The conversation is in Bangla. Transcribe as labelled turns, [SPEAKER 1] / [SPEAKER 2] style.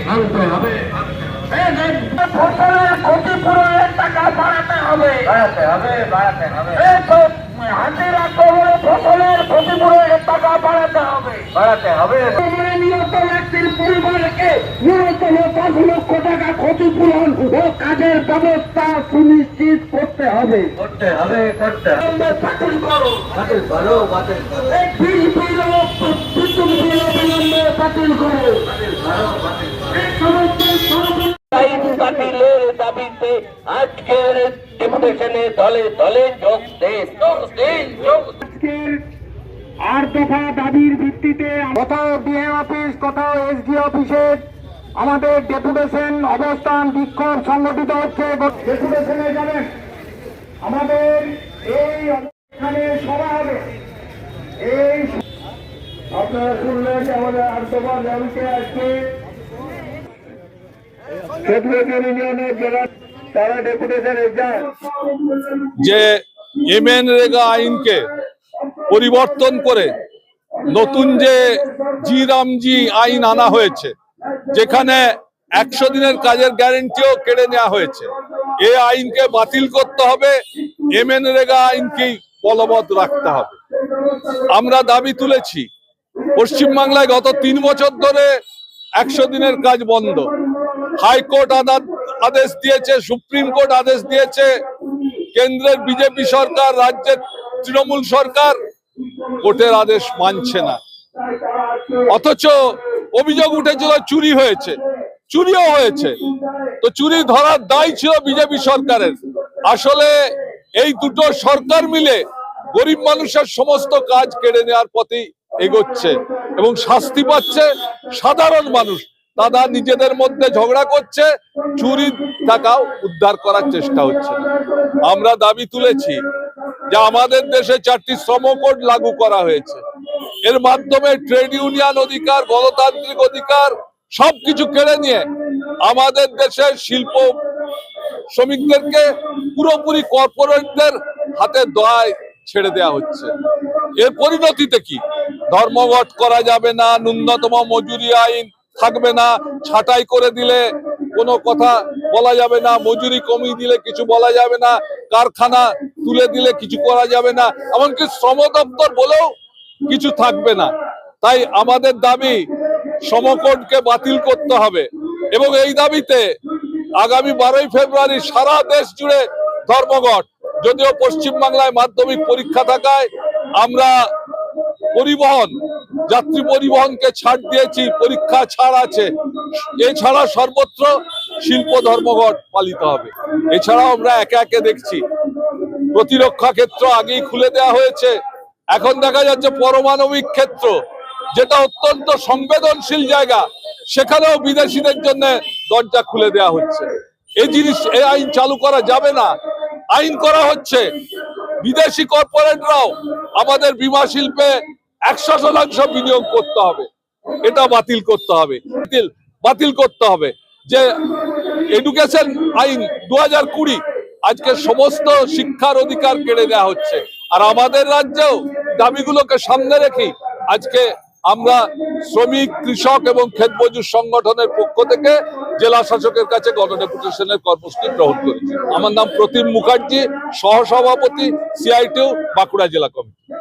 [SPEAKER 1] ভাঙতে হবে ফসলের ক্ষতিপূরণের টাকা বাড়াতে হবে হাতিরা কবলে ফসলের ক্ষতিপূরণের টাকা বাড়াতে হবে নিহত ব্যক্তির পরিবারকে ন্যূনতম 5 লক্ষ টাকা ক্ষতিপূরণ ও কাজের ব্যবস্থা সুনিশ্চিত করতে হবে বাতিল করো এই বিল বিদ্যুৎ বিল অবিলম্বে বাতিল করো বাতিলের দাবিতে আজকের ডেপুটেশনে দলে দলে যোগ দেন। 8 দফা দাবির ভিত্তিতে কোথাও ডিএম অফিস, কোথাও এসডি অফিসে আমাদের ডেপুটেশন অবস্থান বিক্ষোভ সংগঠিত হচ্ছে। ডেপুটেশনে যাবেন, আমাদের এই অবস্থানে সভা হবে। এই আপনারা শুনলেন আমাদের 8 দফা দাবিতে আজকে
[SPEAKER 2] যে এমএনরেগা আইনকে পরিবর্তন করে নতুন যে জি রামজি আইন আনা হয়েছে, যেখানে 100 দিনের কাজের গ্যারেন্টিও কেড়ে নেওয়া হয়েছে, এই আইনকে বাতিল করতে হবে, এমএনরেগা আইনকেই বলবৎ রাখতে হবে। আমরা দাবি তুলেছি, পশ্চিমবাংলায় গত 3 বছর ধরে 100 দিনের কাজ বন্ধ। হাইকোর্ট আদেশ দিয়েছে, সুপ্রিম কোর্ট আদেশ দিয়েছে, কেন্দ্রের বিজেপি সরকার, রাজ্যের তৃণমূল সরকার কোর্টের আদেশ মানছে না। অথচ অভিযোগ উঠেছিল চুরি হয়েছে, চুরিও হয়েছে। তো চুরি ধরার দায় ছিল বিজেপি সরকারের। আসলে এই দুটো সরকার মিলে গরিব মানুষের সমস্ত কাজ কেড়ে নেওয়ার পথে এগোচ্ছে এবং শাস্তি পাচ্ছে সাধারণ মানুষ। তারা নিজেদের মধ্যে ঝগড়া করছে, চুরির টাকাও উদ্ধার করার চেষ্টা হচ্ছে। আমরা দাবি তুলেছি যে আমাদের দেশে 4টি শ্রম কোড লাগু করা হয়েছে। এর মাধ্যমে ট্রেড ইউনিয়ন অধিকার, গণতান্ত্রিক অধিকার সবকিছু কেড়ে নিয়ে আমাদের দেশের শিল্প শ্রমিকদেরকে পুরোপুরি কর্পোরেটদের হাতে দোয়ায় ছেড়ে দেওয়া হচ্ছে। এর পরিণতিতে কি? ধর্মঘট করা যাবে না, ন্যূনতম মজুরি আইন থাকবে না, ছাঁটাই করে দিলে কোনো কথা বলা যাবে না, মজুরি কমিয়ে দিলে কিছু বলা যাবে না, কারখানা তুলে দিলে কিছু করা যাবে না, এমনকি শ্রম দপ্তর বলেও কিছু থাকবে না। তাই আমাদের দাবি শ্রমকোডকে বাতিল করতে হবে এবং এই দাবিতে আগামী 12ই ফেব্রুয়ারি সারা দেশ জুড়ে ধর্মঘট। যদিও পশ্চিমবাংলায় মাধ্যমিক পরীক্ষা থাকায় আমরা পরিবহন, যাত্রী পরিবহনকে ছাড় দিয়েছি, পরীক্ষা ছাড় আছে। এছাড়া সর্বত্র শিল্প ধর্মঘট পালিত হবে। এছাড়াও আমরা একে একে দেখছি প্রতিরক্ষা ক্ষেত্র আগেই খুলে দেওয়া হয়েছে। এখন দেখা যাচ্ছে পারমাণবিক ক্ষেত্র, যেটা অত্যন্ত সংবেদনশীল জায়গা, সেখানেও বিদেশিদের জন্য দরজা খুলে দেওয়া হচ্ছে। এই আইন চালু করা যাবে না। আইন করা হচ্ছে বিদেশি কর্পোরেটরাও আমাদের বিমা শিল্পে 100% বিনিয়োগ করতে হবে। এটা বাতিল করতে হবে, বাতিল করতে হবে। যে এডুকেশন আইন 2020, আজকে সমস্ত শিক্ষার অধিকার কেড়ে দেওয়া হচ্ছে। আর আমাদের রাজ্যেও দাবিগুলোকে সামনে রেখে আজকে আমরা শ্রমিক, কৃষক এবং ক্ষেতমজুর সংগঠনের পক্ষ থেকে জেলা শাসকের কাছে গণডেপুটেশনের কর্মসূচি গ্রহণ করেছি। আমার নাম প্রতিম মুখার্জি, সহসভাপতি, CITU বাঁকুড়া জেলা কমিটি।